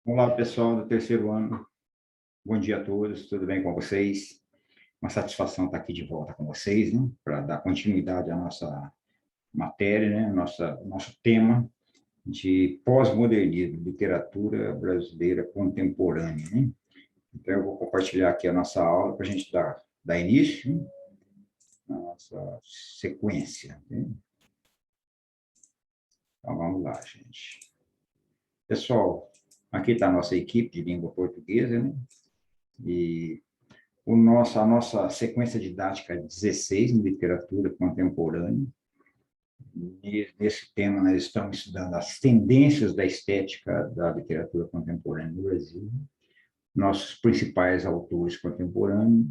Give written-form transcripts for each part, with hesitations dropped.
Olá, pessoal do terceiro ano. Bom dia a todos, tudo bem com vocês? Uma satisfação estar aqui de volta com vocês, né? Para dar continuidade à nossa matéria, né? Nosso tema de pós-modernismo, literatura brasileira contemporânea, né? Então, eu vou compartilhar aqui a nossa aula para a gente dar início, né? Na nossa sequência, né? Então, vamos lá, gente. Pessoal, aqui está a nossa equipe de língua portuguesa, né? E a nossa sequência didática 16 em literatura contemporânea. Nesse tema, nós estamos estudando as tendências da estética da literatura contemporânea no Brasil, nossos principais autores contemporâneos,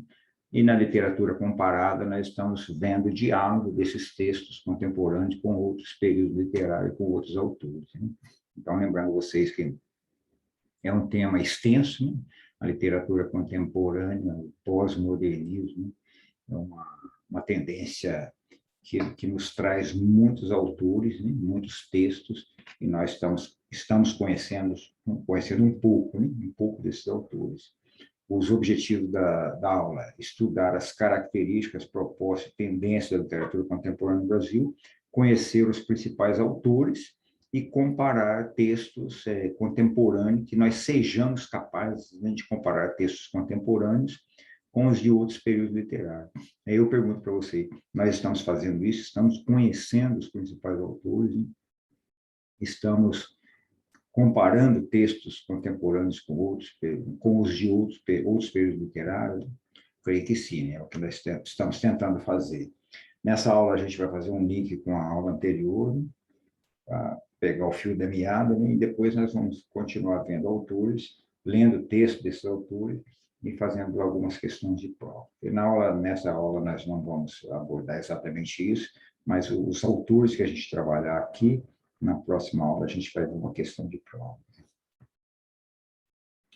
e na literatura comparada, nós estamos vendo o diálogo desses textos contemporâneos com outros períodos literários, com outros autores. Né? Então, lembrando vocês que é um tema extenso, né? A literatura contemporânea, o pós-modernismo, é uma tendência que nos traz muitos autores, né? Muitos textos, e nós estamos conhecendo um pouco desses autores. Os objetivos da aula: estudar as características, propostas e tendências da literatura contemporânea no Brasil, conhecer os principais autores e comparar textos contemporâneos, que nós sejamos capazes, né, de comparar textos contemporâneos com os de outros períodos literários. Aí eu pergunto para você: nós estamos fazendo isso? Estamos conhecendo os principais autores? Né? Estamos comparando textos contemporâneos com os de outros períodos literários? Creio que sim, né? É o que nós estamos tentando fazer. Nessa aula, a gente vai fazer um link com a aula anterior, né, para pegar o fio da meada, né? E depois nós vamos continuar vendo autores, lendo o texto desses autores e fazendo algumas questões de prova. E nessa aula, nós não vamos abordar exatamente isso, mas os autores que a gente trabalhar aqui, na próxima aula, a gente vai ver uma questão de prova.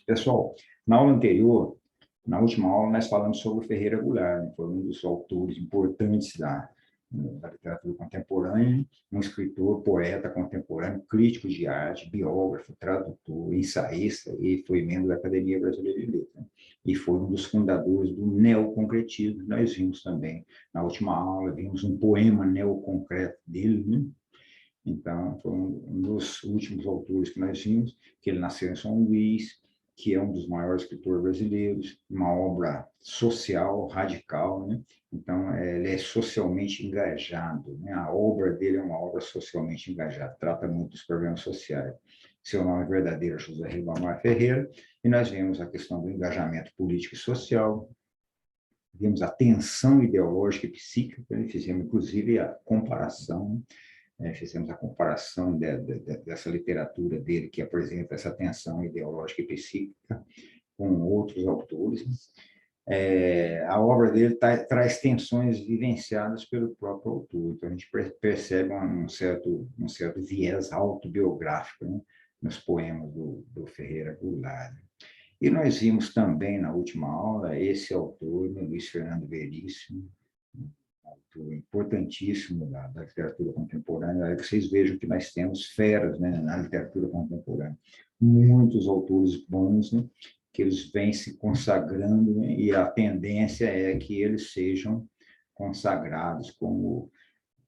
Pessoal, na aula anterior, na última aula, nós falamos sobre o Ferreira Goulart, né? Foi um dos autores importantes da literatura contemporânea, um escritor, poeta contemporâneo, crítico de arte, biógrafo, tradutor, ensaísta, e foi membro da Academia Brasileira de Letras. E foi um dos fundadores do neoconcretismo. Nós vimos também, na última aula, vimos um poema neoconcreto dele, né? Então, foi um dos últimos autores que nós vimos, que ele nasceu em São Luís, que é um dos maiores escritores brasileiros, uma obra social, radical, né? Então, ele é socialmente engajado, né? A obra dele é uma obra socialmente engajada, trata muito dos problemas sociais. Seu nome verdadeiro é José Ribamar Ferreira, e nós vimos a questão do engajamento político e social, vimos a tensão ideológica e psíquica, né? Fizemos, inclusive, a comparação, fizemos a comparação dessa literatura dele, que apresenta essa tensão ideológica e psíquica, com outros autores. A obra dele traz tensões vivenciadas pelo próprio autor, então a gente percebe um certo viés autobiográfico, né, nos poemas do Ferreira Goulart. E nós vimos também, na última aula, esse autor, Luiz Fernando Veríssimo, autor importantíssimo da literatura contemporânea. Vocês vejam que nós temos feras, né, na literatura contemporânea. Muitos autores bons, né, que eles vêm se consagrando, né, e a tendência é que eles sejam consagrados como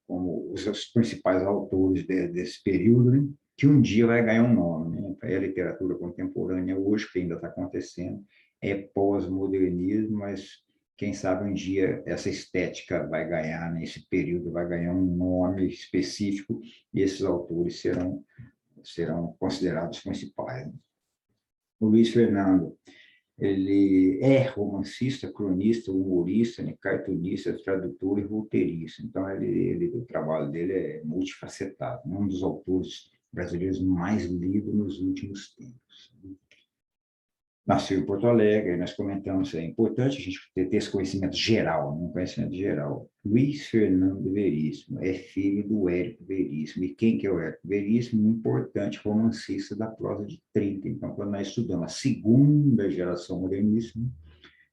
os principais autores desse período, né, que um dia vai ganhar um nome. Né? A literatura contemporânea hoje, que ainda está acontecendo, é pós-modernismo, mas quem sabe um dia essa estética vai ganhar, nesse período, vai ganhar um nome específico, e esses autores serão considerados principais. Né? O Luiz Fernando, ele é romancista, cronista, humorista, né, cartunista, tradutor e roteirista. Então, o trabalho dele é multifacetado, um dos autores brasileiros mais lidos nos últimos tempos. Nasceu em Porto Alegre, nós comentamos, é importante a gente ter esse conhecimento geral, um conhecimento geral. Luiz Fernando Veríssimo é filho do Érico Veríssimo. E quem que é o Érico Veríssimo? Um importante romancista da prosa de 30. Então, quando nós estudamos a segunda geração modernista,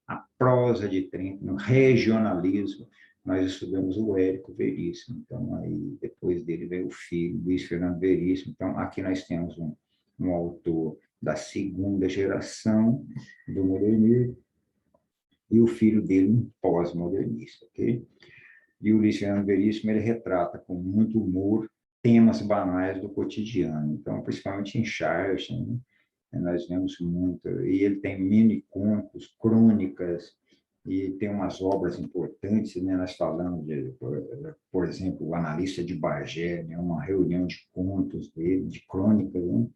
a prosa de 30, no regionalismo, nós estudamos o Érico Veríssimo. Então, aí, depois dele veio o filho, Luiz Fernando Veríssimo. Então, aqui nós temos um autor da segunda geração do modernismo, e o filho dele, um pós-modernista, ok? E o Luiz Fernando Veríssimo, ele retrata com muito humor temas banais do cotidiano. Então, principalmente em Charles, né, nós vemos muito, e ele tem mini contos, crônicas, e tem umas obras importantes, né? Nós falamos de, por exemplo, o Analista de Bagé, né? Uma reunião de contos dele, de crônicas, né?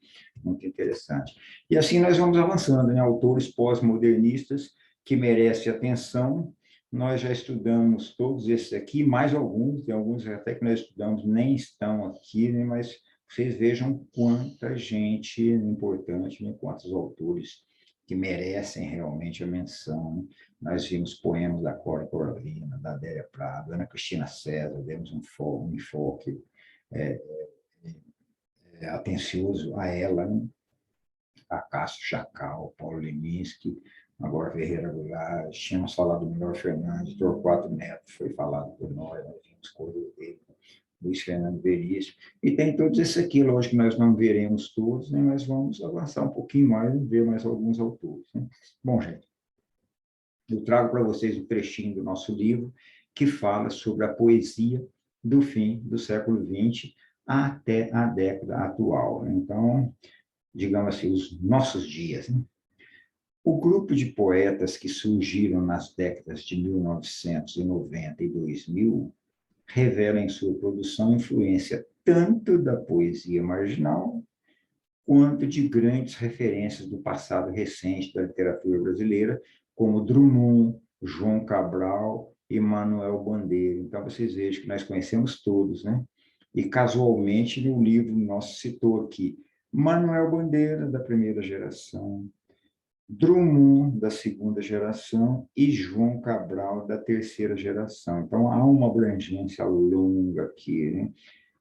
Muito interessante. E assim nós vamos avançando, né? Autores pós-modernistas que merecem atenção. Nós já estudamos todos esses aqui, mais alguns, tem alguns até que nós estudamos nem estão aqui, né? Mas vocês vejam quanta gente importante, né? Quantos autores que merecem realmente a menção, né? Nós vimos poemas da Cora Coralina, da Adélia Prado, Ana Cristina César, demos um enfoque é, atencioso a ela, né? A Cássio Chacal, Paulo Leminski, agora Ferreira Goulart, tínhamos falado do Menor Fernandes, Torquato Neto, foi falado por nós vimos coisas dele, Luiz Fernando Veríssimo, e tem todos esses aqui, lógico que nós não veremos todos, né, mas vamos avançar um pouquinho mais e ver mais alguns autores. Né? Bom, gente, eu trago para vocês um trechinho do nosso livro que fala sobre a poesia do fim do século XX até a década atual. Né? Então, digamos assim, os nossos dias. Né? O grupo de poetas que surgiram nas décadas de 1990 e 2000 revela em sua produção influência tanto da poesia marginal quanto de grandes referências do passado recente da literatura brasileira, como Drummond, João Cabral e Manuel Bandeira. Então, vocês vejam que nós conhecemos todos, né? E, casualmente, no livro nosso citou aqui Manuel Bandeira, da primeira geração, Drummond, da segunda geração, e João Cabral, da terceira geração. Então, há uma abrangência longa aqui, né?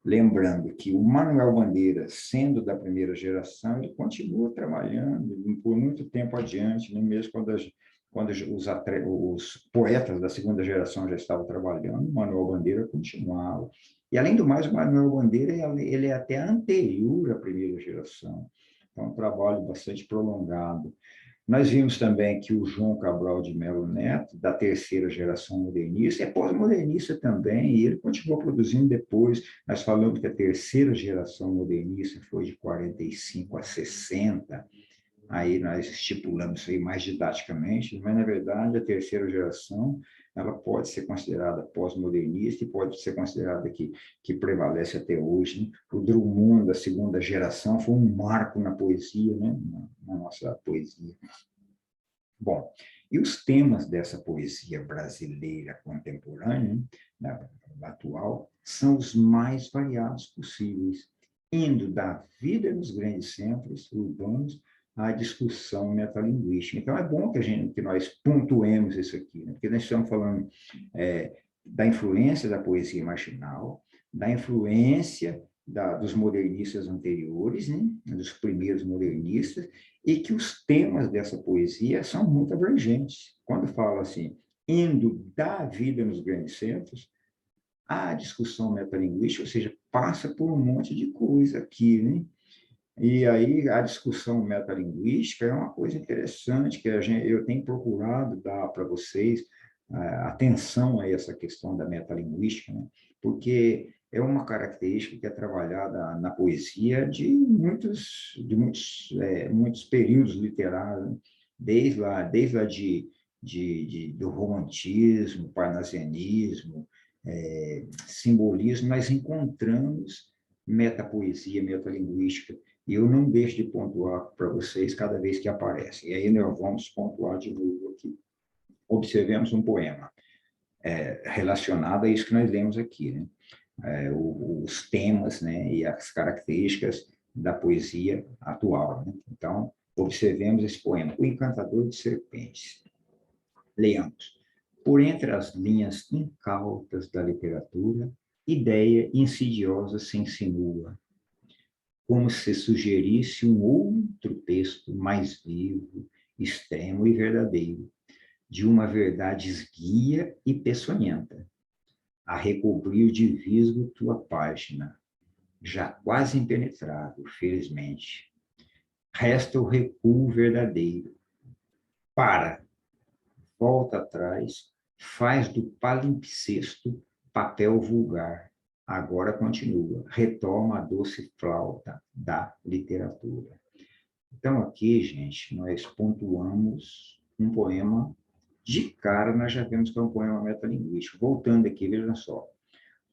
Lembrando que o Manuel Bandeira, sendo da primeira geração, ele continua trabalhando por muito tempo adiante, né? Mesmo quando os poetas da segunda geração já estavam trabalhando, o Manuel Bandeira continuava. E, além do mais, o Manuel Bandeira ele é até anterior à primeira geração. Então, é um trabalho bastante prolongado. Nós vimos também que o João Cabral de Melo Neto, da terceira geração modernista, é pós-modernista também, e ele continuou produzindo depois. Nós falamos que a terceira geração modernista foi de 45 a 60, aí nós estipulamos isso aí mais didaticamente, mas, na verdade, a terceira geração ela pode ser considerada pós-modernista e pode ser considerada que prevalece até hoje. Né? O Drummond, da segunda geração, foi um marco na poesia, né? Na nossa poesia. Bom, e os temas dessa poesia brasileira contemporânea, né, atual, são os mais variados possíveis, indo da vida nos grandes centros urbanos à discussão metalinguística. Então, é bom que nós pontuemos isso aqui, né? Porque nós estamos falando da influência da poesia marginal, da influência dos modernistas anteriores, né? Dos primeiros modernistas, e que os temas dessa poesia são muito abrangentes. Quando fala assim, indo da vida nos grandes centros, a discussão metalinguística, ou seja, passa por um monte de coisa aqui, né? E aí a discussão metalinguística é uma coisa interessante que eu tenho procurado dar para vocês atenção a essa questão da metalinguística, né? Porque é uma característica que é trabalhada na poesia muitos períodos literários, né? Desde lá do romantismo, parnasianismo, simbolismo, nós encontramos metapoesia, metalinguística, e eu não deixo de pontuar para vocês cada vez que aparece. E aí nós vamos pontuar de novo aqui. Observemos um poema relacionado a isso que nós lemos aqui, né? Os temas, né, e as características da poesia atual. Né? Então, observemos esse poema, O Encantador de Serpentes. Leamos. Por entre as linhas incautas da literatura, ideia insidiosa se insinua, como se sugerisse um outro texto mais vivo, extremo e verdadeiro, de uma verdade esguia e peçonhenta, a recobrir de visgo tua página, já quase impenetrável, felizmente. resta o recuo verdadeiro. Para, volta atrás, faz do palimpsesto papel vulgar. Agora continua, retoma a doce flauta da literatura. Então, aqui, gente, nós pontuamos um poema. De cara, nós já vemos que é um poema metalinguístico. Voltando aqui, vejam só.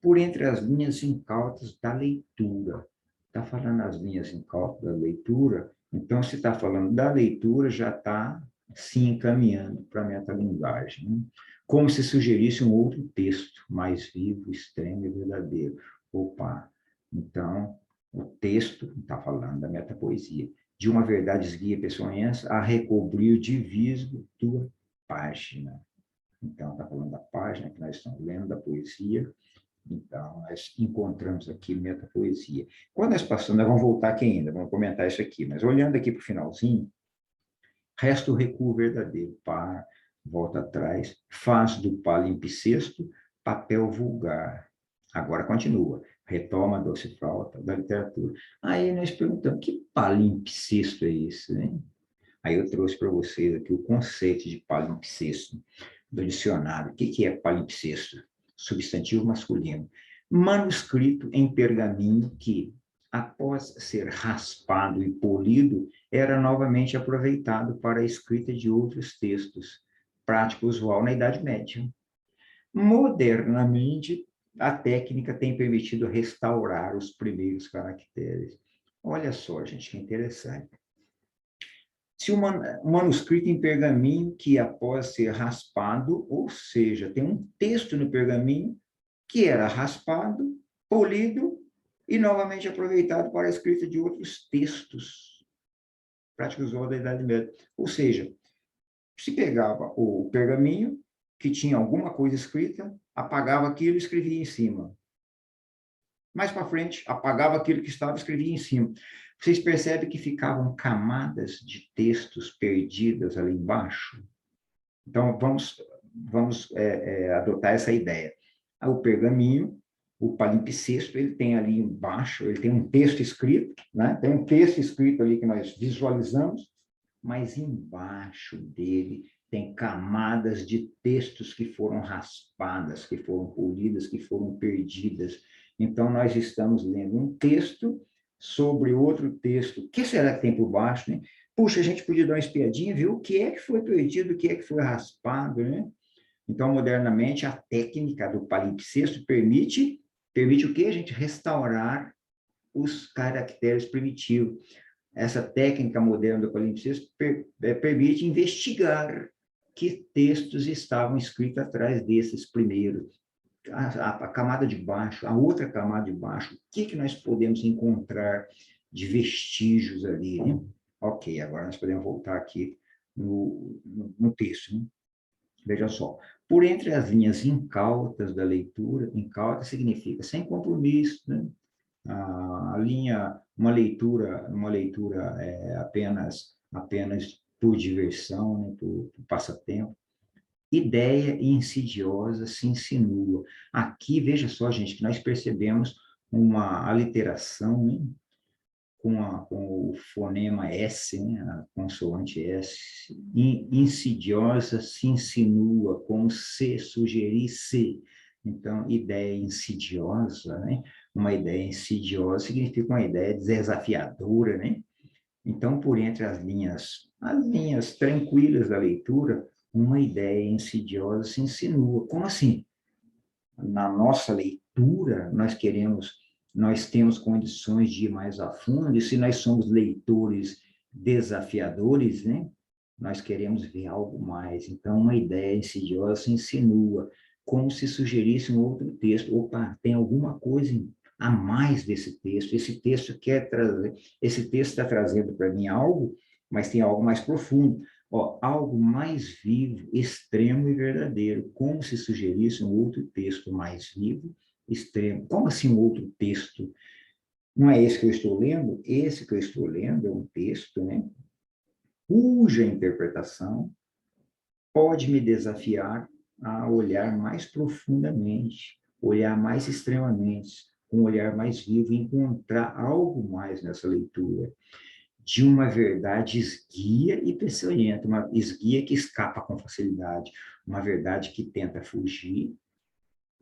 Por entre as linhas incautas da leitura. Está falando as linhas incautas da leitura, então, se está falando da leitura, já está se encaminhando para a metalinguagem, né? Como se sugerisse um outro texto, mais vivo, extremo e verdadeiro. Opa! Então, o texto está falando da metapoesia. De uma verdade esguia peçonhense a recobrir o divisgo tua página. Então, está falando da página que nós estamos lendo, da poesia. Então, nós encontramos aqui metapoesia. Quando nós passamos, nós vamos voltar aqui ainda, vamos comentar isso aqui, mas olhando aqui para o finalzinho, resta o recuo verdadeiro, para, volta atrás, faz do palimpsesto papel vulgar. Agora continua, retoma a doce flauta da literatura. Aí nós perguntamos, que palimpsesto é esse, né? Aí eu trouxe para vocês aqui o conceito de palimpsesto do dicionário. O que é palimpsesto? Substantivo masculino. Manuscrito em pergaminho que, após ser raspado e polido, era novamente aproveitado para a escrita de outros textos, prática usual na Idade Média. Modernamente, a técnica tem permitido restaurar os primeiros caracteres. Olha só, gente, que interessante. Se um manuscrito em pergaminho que, após ser raspado, ou seja, tem um texto no pergaminho que era raspado, polido e novamente aproveitado para a escrita de outros textos, prática usual da Idade Média. Ou seja, se pegava o pergaminho, que tinha alguma coisa escrita, apagava aquilo e escrevia em cima. Mais para frente, apagava aquilo que estava e escrevia em cima. Vocês percebem que ficavam camadas de textos perdidas ali embaixo? Então, vamos adotar essa ideia. O pergaminho, o palimpsesto, ele tem ali embaixo, ele tem um texto escrito, né? Tem um texto escrito ali que nós visualizamos, mas embaixo dele tem camadas de textos que foram raspadas, que foram polidas, que foram perdidas. Então, nós estamos lendo um texto sobre outro texto. O que será que tem por baixo, né? Puxa, a gente podia dar uma espiadinha, ver o que é que foi perdido, o que é que foi raspado, né? Então, modernamente, a técnica do palimpsesto permite o quê? A gente restaurar os caracteres primitivos. Essa técnica moderna do palimpsesto permite investigar que textos estavam escritos atrás desses primeiros. A camada de baixo, a outra camada de baixo, o que nós podemos encontrar de vestígios ali, né? Ok, agora nós podemos voltar aqui no texto, né? Veja só, por entre as linhas incautas da leitura, incauta significa sem compromisso, né? Uma leitura apenas por diversão, né? por passatempo. Ideia insidiosa se insinua. Aqui, veja só, gente, que nós percebemos uma aliteração, né? com o fonema S, né? A consoante S, insidiosa se insinua, com C, sugerir C. Então, ideia insidiosa, né? Uma ideia insidiosa significa uma ideia desafiadora, né? Então, por entre as linhas tranquilas da leitura, uma ideia insidiosa se insinua. Como assim? Na nossa leitura, nós temos condições de ir mais a fundo, e se nós somos leitores desafiadores, né? Nós queremos ver algo mais. Então, uma ideia insidiosa se insinua, como se sugerisse um outro texto. Opa, tem alguma coisa a mais desse texto. Esse texto quer trazer, esse texto está trazendo para mim algo, mas tem algo mais profundo. Ó, algo mais vivo, extremo e verdadeiro, como se sugerisse um outro texto mais vivo, extremo. Como assim um outro texto? Não é esse que eu estou lendo? Esse que eu estou lendo é um texto, né, cuja interpretação pode me desafiar a olhar mais profundamente, olhar mais extremamente, um olhar mais vivo, e encontrar algo mais nessa leitura. de uma verdade esguia e peçonhenta, uma esguia que escapa com facilidade, uma verdade que tenta fugir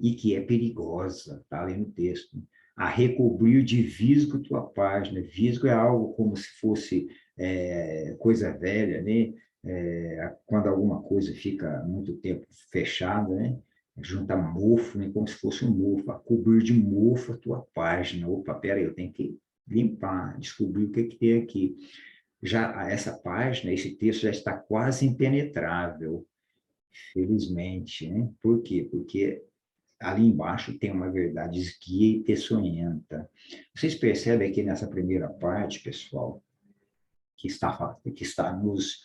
e que é perigosa, está ali no texto. A recobrir de visgo tua página. Visgo é algo como se fosse coisa velha, né? Quando alguma coisa fica muito tempo fechada, né? Junta mofo, né? Como se fosse um mofo. A cobrir de mofo a tua página. Opa, peraí, eu tenho que limpar, descobrir o que tem aqui. Já essa página, esse texto já está quase impenetrável, felizmente, né? Por quê? Porque ali embaixo tem uma verdade esguia e peçonhenta. Vocês percebem aqui nessa primeira parte, pessoal, que está nos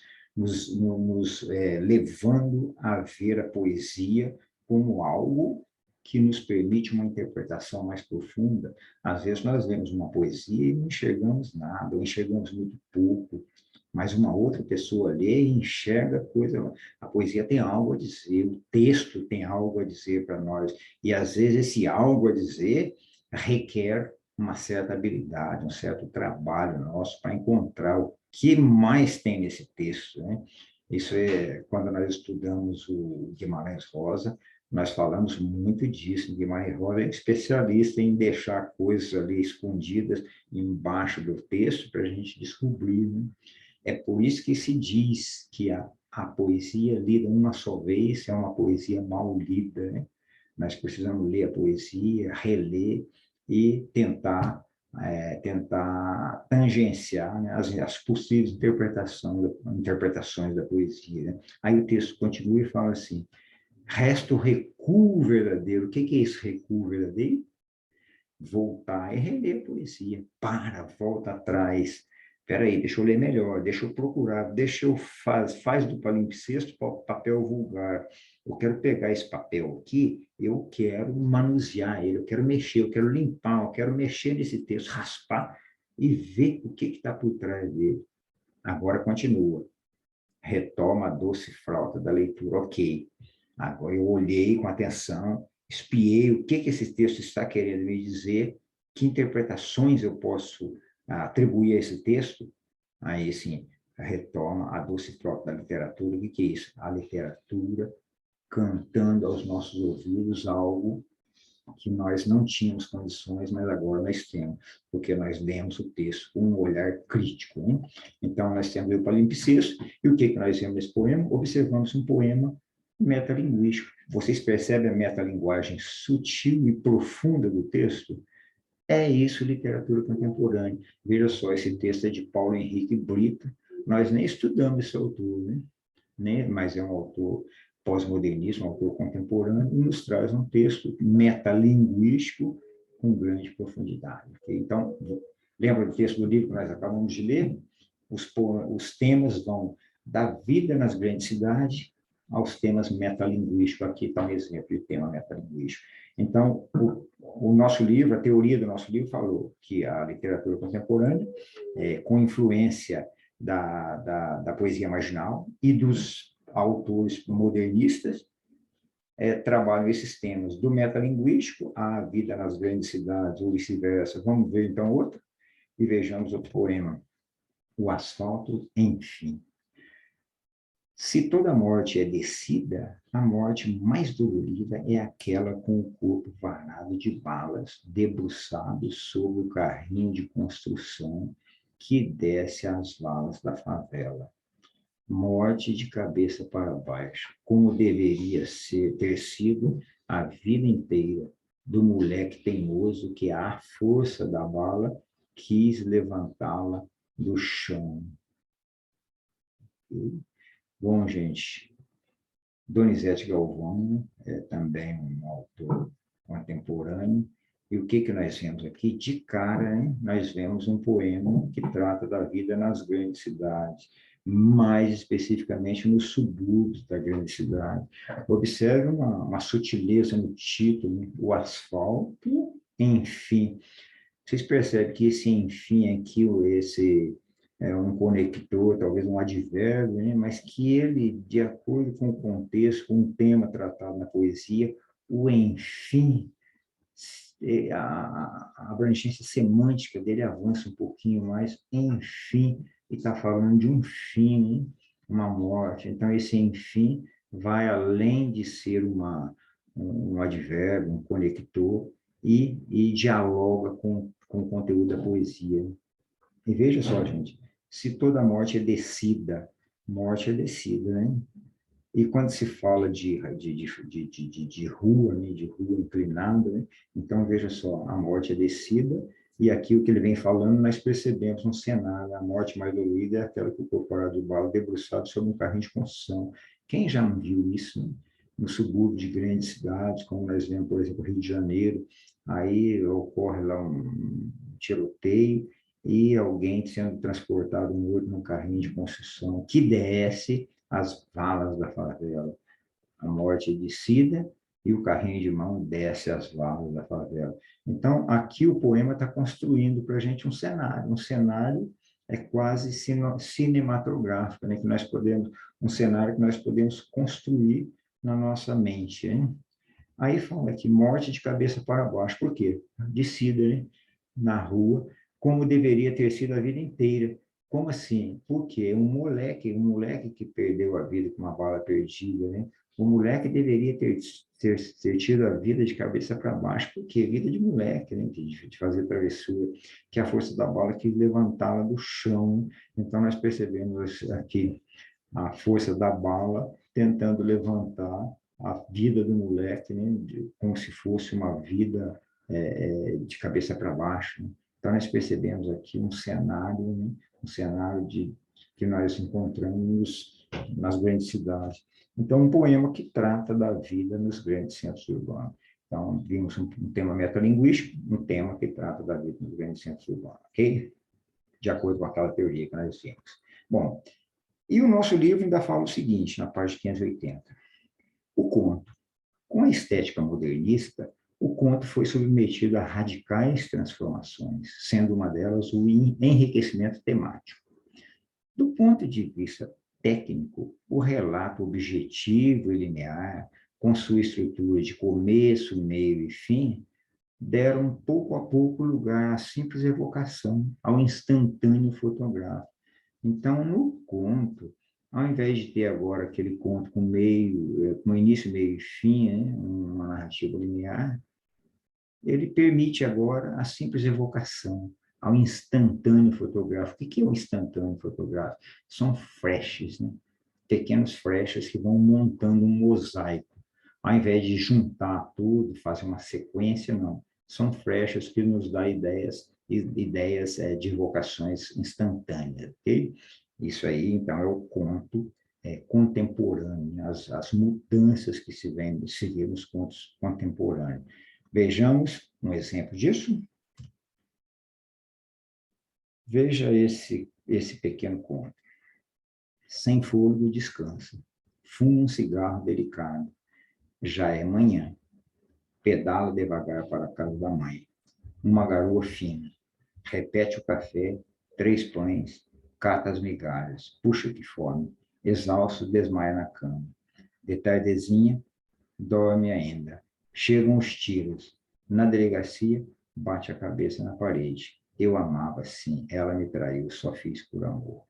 levando a ver a poesia como algo que nos permite uma interpretação mais profunda. Às vezes nós vemos uma poesia e não enxergamos nada, ou enxergamos muito pouco, mas uma outra pessoa lê e enxerga coisa. A poesia tem algo a dizer, o texto tem algo a dizer para nós, e às vezes esse algo a dizer requer uma certa habilidade, um certo trabalho nosso para encontrar o que mais tem nesse texto, né? Isso é quando nós estudamos o Guimarães Rosa, nós falamos muito disso. Guimarães Rosa é especialista em deixar coisas ali escondidas embaixo do texto para a gente descobrir, né? É por isso que se diz que a poesia lida uma só vez é uma poesia mal lida, né? Nós precisamos ler a poesia, reler e tentar tangenciar, né, as possíveis interpretações da poesia, né? Aí o texto continua e fala assim: resta o recuo verdadeiro. O que é esse recuo verdadeiro? Voltar e reler a poesia. Volta atrás. Espera aí, deixa eu ler melhor, deixa eu procurar, faz do palimpsesto papel vulgar. Eu quero pegar esse papel aqui, eu quero manusear ele, eu quero mexer, eu quero limpar, eu quero mexer nesse texto, raspar e ver o que está por trás dele. Agora continua. Retoma a doce flauta da leitura. Ok. Agora eu olhei com atenção, espiei o que esse texto está querendo me dizer, que interpretações eu posso atribuir a esse texto. Aí, sim, retoma a doce flauta da literatura. O que é isso? A literatura cantando aos nossos ouvidos algo que nós não tínhamos condições, mas agora nós temos, porque nós lemos o texto com um olhar crítico, né? Então, nós temos o palimpsesto, e o que nós vemos nesse poema? Observamos um poema metalinguístico. Vocês percebem a metalinguagem sutil e profunda do texto? É isso, literatura contemporânea. Veja só, esse texto é de Paulo Henrique Brito. Nós nem estudamos esse autor, né? Mas é um autor pós-modernista, um autor contemporâneo, e nos traz um texto metalinguístico com grande profundidade. Okay? Então, lembra do texto do livro que nós acabamos de ler? Os temas vão da vida nas grandes cidades aos temas metalinguísticos. Aqui está um exemplo de tema metalinguístico. Então, o nosso livro, a teoria do nosso livro falou que a literatura contemporânea, com influência da poesia marginal e dos autores modernistas, trabalham esses temas do metalinguístico, a vida nas grandes cidades, ou vice-versa. Vamos ver, então, outro, e vejamos outro poema, O Asfalto, enfim. Se toda morte é descida, a morte mais dolorida é aquela com o corpo varado de balas, debruçado sobre o carrinho de construção que desce as valas da favela. Morte de cabeça para baixo, como deveria ter sido a vida inteira do moleque teimoso que, à força da bala, quis levantá-la do chão. Bom, gente, Donizete Galvão é também um autor contemporâneo. E o que nós vemos aqui? De cara, hein? Nós vemos um poema que trata da vida nas grandes cidades, mais especificamente nos subúrbios da grande cidade. Observe uma sutileza no título, né? O asfalto, enfim. Vocês percebem que esse enfim aqui, esse é um conector, talvez um advérbio, né? Mas que ele, de acordo com o contexto, com o tema tratado na poesia, o enfim, a abrangência semântica dele avança um pouquinho mais, enfim, e está falando de um fim, uma morte. Então, esse enfim vai além de ser um advérbio, um conector, e dialoga com o conteúdo da poesia. E veja só, gente, se toda morte é descida, né? E quando se fala de rua, né, de rua inclinada, né, então veja só, a morte é descida, e aqui o que ele vem falando, nós percebemos um cenário, a morte mais dolorida é aquela que o corporal de bala debruçado sobre um carrinho de construção. Quem já não viu isso, né? No subúrbio de grandes cidades, como nós vemos, por exemplo, Rio de Janeiro, aí ocorre lá um tiroteio, e alguém sendo transportado morto num carrinho de construção, que desce as valas da favela. A morte é descida e o carrinho de mão desce as valas da favela. Então, aqui o poema está construindo para a gente um cenário é quase cinematográfico, né? Que nós podemos, um cenário que nós podemos construir na nossa mente, hein? Aí fala que morte de cabeça para baixo, por quê? Descida, né? Na rua, como deveria ter sido a vida inteira. Como assim? Porque um moleque que perdeu a vida com uma bala perdida, né? O moleque deveria ter tido a vida de cabeça para baixo, porque vida de moleque, né? De fazer travessura, que a força da bala que levantá-la do chão. Então, nós percebemos aqui a força da bala tentando levantar a vida do moleque, né? Como se fosse uma vida de cabeça para baixo, né? Então, nós percebemos aqui um cenário, né? Um cenário que nós encontramos nas grandes cidades. Então, um poema que trata da vida nos grandes centros urbanos. Então, vimos um tema metalinguístico, um tema que trata da vida nos grandes centros urbanos, ok? De acordo com aquela teoria que nós vimos. Bom, e o nosso livro ainda fala o seguinte, na página 580. O conto. Com a estética modernista, o conto foi submetido a radicais transformações, sendo uma delas o enriquecimento temático. Do ponto de vista técnico, o relato objetivo e linear, com sua estrutura de começo, meio e fim, deram pouco a pouco lugar à simples evocação, ao instantâneo fotográfico. Então, no conto, ao invés de ter agora aquele conto com início, meio e fim, né, uma narrativa linear, ele permite agora a simples evocação, ao instantâneo fotográfico. O que é o instantâneo fotográfico? São flashes, né? Pequenos flashes que vão montando um mosaico. Ao invés de juntar tudo, fazer uma sequência, não. São flashes que nos dão ideias de evocações instantâneas, ok? Isso aí, então, é o conto contemporâneo, né? As mudanças que se vê nos contos contemporâneos. Vejamos um exemplo disso. Veja esse pequeno conto. Sem fôlego descansa. Fuma um cigarro delicado. Já é manhã. Pedala devagar para a casa da mãe. Uma garoa fina. Repete o café, 3 pães, cata as migalhas, puxa que fome. Exausto, desmaia na cama. De tardezinha, dorme ainda. Chegam os tiros. Na delegacia, bate a cabeça na parede. Eu amava, sim. Ela me traiu, só fiz por amor.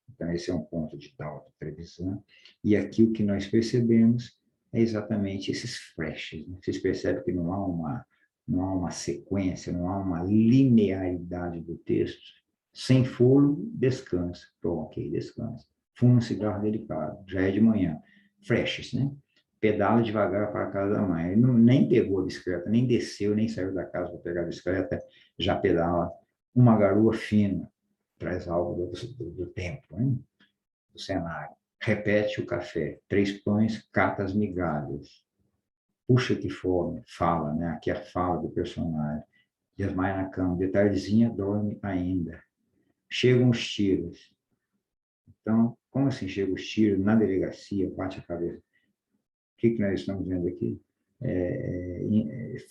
Então, esse é um ponto de Dalton Trevisan. E aqui o que nós percebemos é exatamente esses flashes. Né? Vocês percebem que não há uma sequência, não há uma linearidade do texto. Sem fôlego, descansa. Então, ok, descansa. Fuma um cigarro delicado, já é de manhã. Flashes, né? Pedala devagar para a casa da mãe. Ele nem pegou a bicicleta, nem desceu, nem saiu da casa para pegar a bicicleta, já pedala. Uma garoa fina, traz algo do tempo, hein? Do cenário. Repete o café, 3 pães, cata as migalhas. Puxa que fome, fala, né? Aqui é a fala do personagem. Desmaia na cama, de tardezinha dorme ainda. Chegam os tiros. Então, como assim chegam os tiros? Na delegacia, bate a cabeça. O que nós estamos vendo aqui?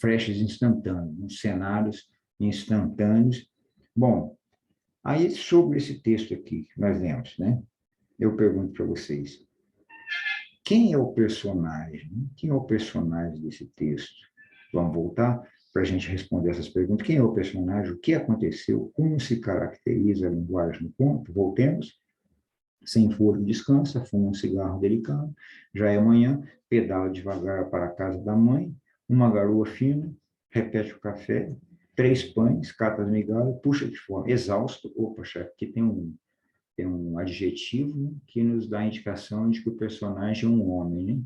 Flashes instantâneos, cenários instantâneos. Bom, aí sobre esse texto aqui que nós lemos, né? Eu pergunto para vocês, quem é o personagem? Quem é o personagem desse texto? Vamos voltar? para a gente responder essas perguntas. Quem é o personagem? O que aconteceu? Como se caracteriza a linguagem no conto? Voltemos. Sem fôlego descansa, fuma um cigarro delicado, já é manhã, pedala devagar para a casa da mãe, uma garoa fina, repete o café, 3 pães, cata as migalhas, puxa de fome, exausto. Opa, chefe, aqui tem um adjetivo que nos dá a indicação de que o personagem é um homem, né?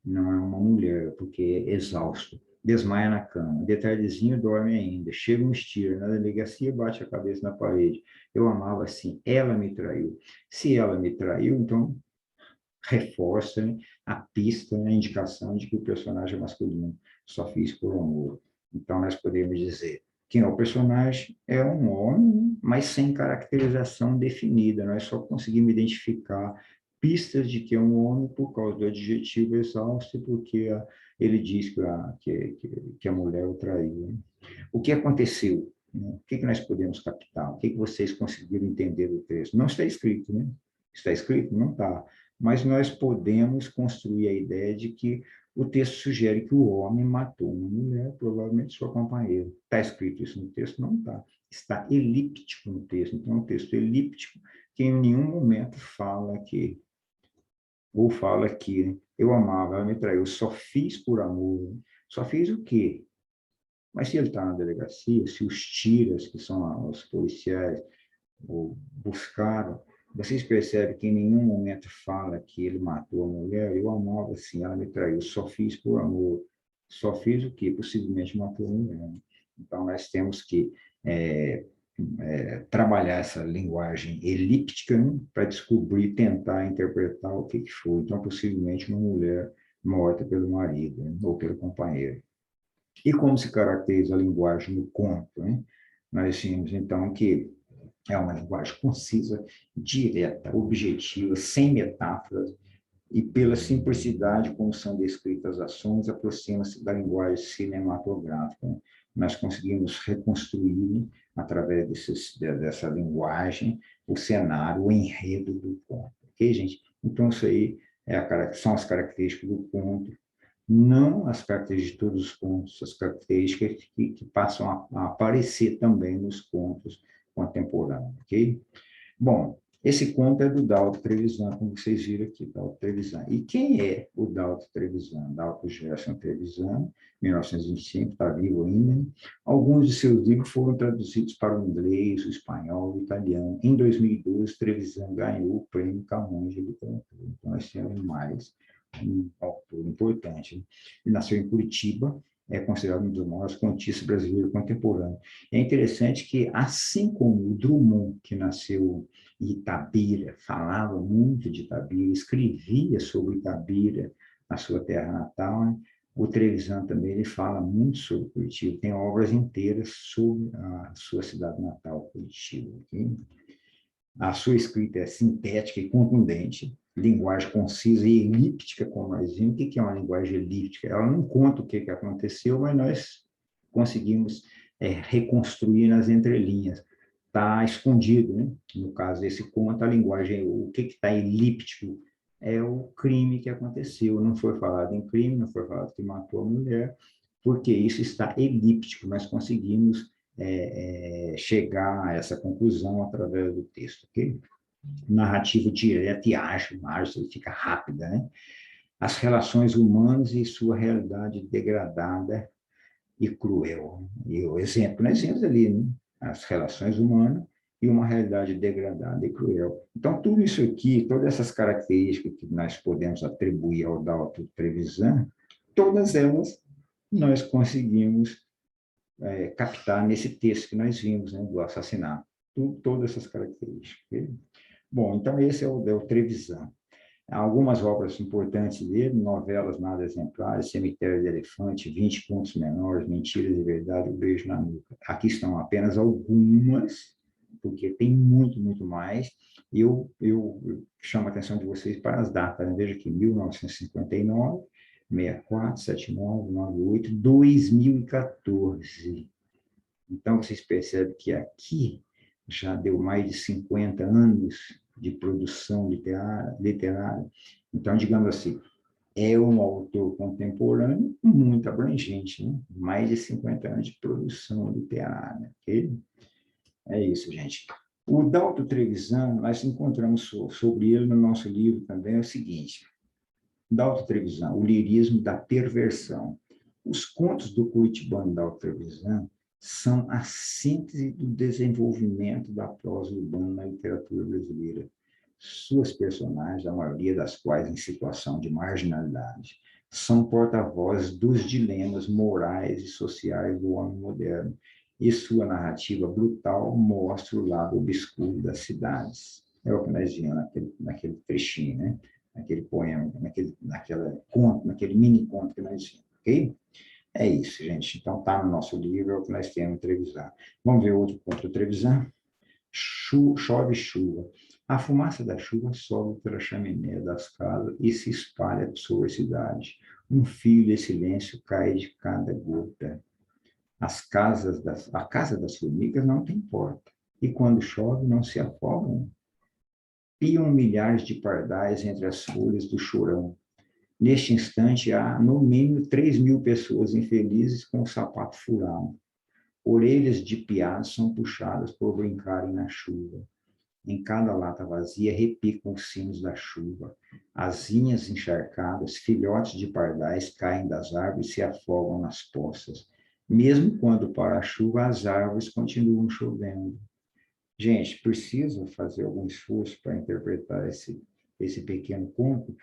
Não é uma mulher, porque é exausto. Desmaia na cama. De tardezinho dorme ainda. Chega um estira na delegacia, bate a cabeça na parede. Eu amava assim. Ela me traiu. Se ela me traiu, então reforça, né, a pista, né, a indicação de que o personagem é masculino. Só fiz por amor. Então nós podemos dizer quem é o personagem é um homem, mas sem caracterização definida. Nós só conseguimos identificar pistas de que é um homem por causa do adjetivo exausto, porque ele diz que a mulher o traiu. Né? O que aconteceu? Né? O que nós podemos captar? O que vocês conseguiram entender do texto? Não está escrito, né? Está escrito? Não está. Mas nós podemos construir a ideia de que o texto sugere que o homem matou uma mulher, provavelmente sua companheira. Está escrito isso no texto? Não está. Está elíptico no texto. Então, é um texto elíptico que em nenhum momento fala que, ou fala que né, eu amava, ela me traiu, só fiz por amor. Só fiz o quê? Mas se ele está na delegacia, se os tiras, que são os policiais, o buscaram, vocês percebem que em nenhum momento fala que ele matou a mulher, eu amava assim, ela me traiu, só fiz por amor. Só fiz o quê? Possivelmente matou a mulher. Então, nós temos que trabalhar essa linguagem elíptica, né, para descobrir, tentar interpretar o que foi. Então, possivelmente uma mulher morta pelo marido, né, ou pelo companheiro. E como se caracteriza a linguagem no conto? Né? Nós tínhamos, então, que é uma linguagem concisa, direta, objetiva, sem metáforas, e pela simplicidade como são descritas as ações, aproxima-se da linguagem cinematográfica. Né? Nós conseguimos reconstruir, através dessa linguagem, o cenário, o enredo do conto. Ok, gente? Então, isso aí são as características do conto, não as características de todos os contos, as características que passam a aparecer também nos contos contemporâneos, ok? Bom, esse conto é do Dalto Trevisan, como vocês viram aqui, Dalto Trevisan. E quem é o Dalto Trevisan? Dalto Gerson Trevisan, 1925, está vivo ainda. Alguns de seus livros foram traduzidos para o inglês, o espanhol, o italiano. Em 2012, Trevisan ganhou o Prêmio Camões de Literatura. Então, nós temos mais um autor importante. Ele nasceu em Curitiba, é considerado um dos maiores contistas brasileiros contemporâneos. É interessante que, assim como o Drummond, que nasceu em Itabira, falava muito de Itabira, escrevia sobre Itabira, na sua terra natal, né? O Trevisan também ele fala muito sobre Curitiba, tem obras inteiras sobre a sua cidade natal, Curitiba. Okay? A sua escrita é sintética e contundente, linguagem concisa e elíptica, como nós vimos. O que é uma linguagem elíptica? Ela não conta o que aconteceu, mas nós conseguimos reconstruir nas entrelinhas. Está escondido, né? No caso desse conto, a linguagem, o que está elíptico é o crime que aconteceu. Não foi falado em crime, não foi falado que matou a mulher, porque isso está elíptico. Nós conseguimos chegar a essa conclusão através do texto, ok? Narrativa direta e ágil, fica rápida, né? As relações humanas e sua realidade degradada e cruel. E o exemplo, nós vemos ali, né? As relações humanas e uma realidade degradada e cruel. Então, tudo isso aqui, todas essas características que nós podemos atribuir ao Dalto Trevisan, todas elas nós conseguimos captar nesse texto que nós vimos, né, do assassinato. Todas essas características. Okay? Bom, então esse é o Trevisan. Há algumas obras importantes dele, novelas nada exemplares, Cemitério de Elefante, 20 pontos menores, Mentiras e Verdade, O Beijo na Nuca. Aqui estão apenas algumas, porque tem muito, muito mais. Eu chamo a atenção de vocês para as datas. Né? Veja aqui, 1959, 64, 79, 98, 2014. Então, vocês percebem que aqui já deu mais de 50 anos de produção literária. Então, digamos assim, é um autor contemporâneo muito abrangente, né? Mais de 50 anos de produção literária, ok? É isso, gente. O Dalton Trevisan, nós encontramos sobre ele no nosso livro também, é o seguinte, Dalton Trevisan, o lirismo da perversão. Os contos do curitibano Dalton Trevisan são a síntese do desenvolvimento da prosa urbana na literatura brasileira. Suas personagens, a maioria das quais em situação de marginalidade, são porta-vozes dos dilemas morais e sociais do homem moderno, e sua narrativa brutal mostra o lado obscuro das cidades. É o que nós vimos naquele trechinho, né? Naquele poema, naquele mini conto que nós vimos, ok? É isso, gente. Então, tá no nosso livro, é o que nós temos no Trevisan. Vamos ver outro conto do Trevisan? Chove chuva. A fumaça da chuva sobe pela chaminé das casas e se espalha sobre a cidade. Um fio de silêncio cai de cada gota. A casa das formigas não tem porta. E quando chove, não se afogam. Piam milhares de pardais entre as folhas do chorão. Neste instante, há, no mínimo, 3.000 pessoas infelizes com o sapato furado. Orelhas de piados são puxadas por brincarem na chuva. Em cada lata vazia repicam os sinos da chuva. Asinhas encharcadas, filhotes de pardais caem das árvores e se afogam nas poças. Mesmo quando para a chuva, as árvores continuam chovendo. Gente, precisa fazer algum esforço para interpretar esse pequeno conto?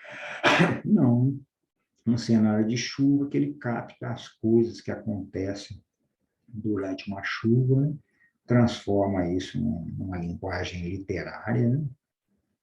Não. Um cenário de chuva que ele capta as coisas que acontecem durante uma chuva, né? Transforma isso numa linguagem literária, né?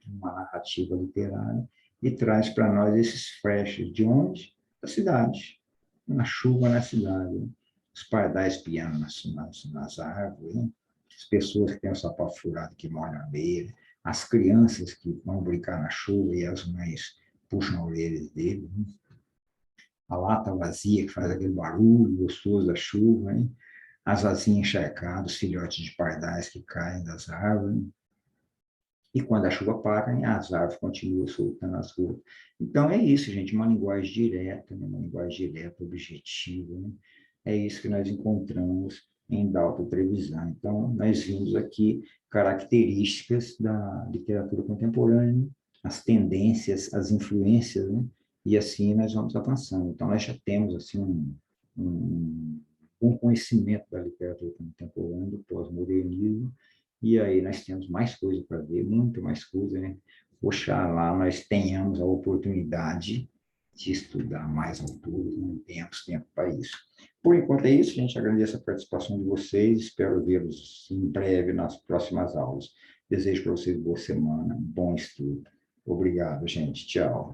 Uma narrativa literária, e traz para nós esses flashes de onde? Da cidade. Na chuva na cidade. Né? Os pardais piando nas árvores, né? As pessoas que têm o sapato furado que molham a beira, as crianças que vão brincar na chuva e as mães puxam a orelha dele, né? A lata vazia que faz aquele barulho gostoso da chuva, hein? As asinhas encharcadas, os filhotes de pardais que caem das árvores. Hein? E quando a chuva para, hein, as árvores continuam soltando as gotas. Então é isso, gente, uma linguagem direta, né? Uma linguagem direta, objetiva. Né? É isso que nós encontramos em Dalton Trevisan. Então, nós vimos aqui características da literatura contemporânea, as tendências, as influências, né? E assim nós vamos avançando. Então, nós já temos assim um conhecimento da literatura contemporânea, do pós-modernismo, e aí nós temos mais coisa para ver, muito mais coisa, né? Oxalá nós tenhamos a oportunidade de estudar mais autores, não temos tempo para isso. Por enquanto é isso, gente. Agradeço a participação de vocês. Espero vê-los em breve nas próximas aulas. Desejo para vocês boa semana, bom estudo. Obrigado, gente. Tchau.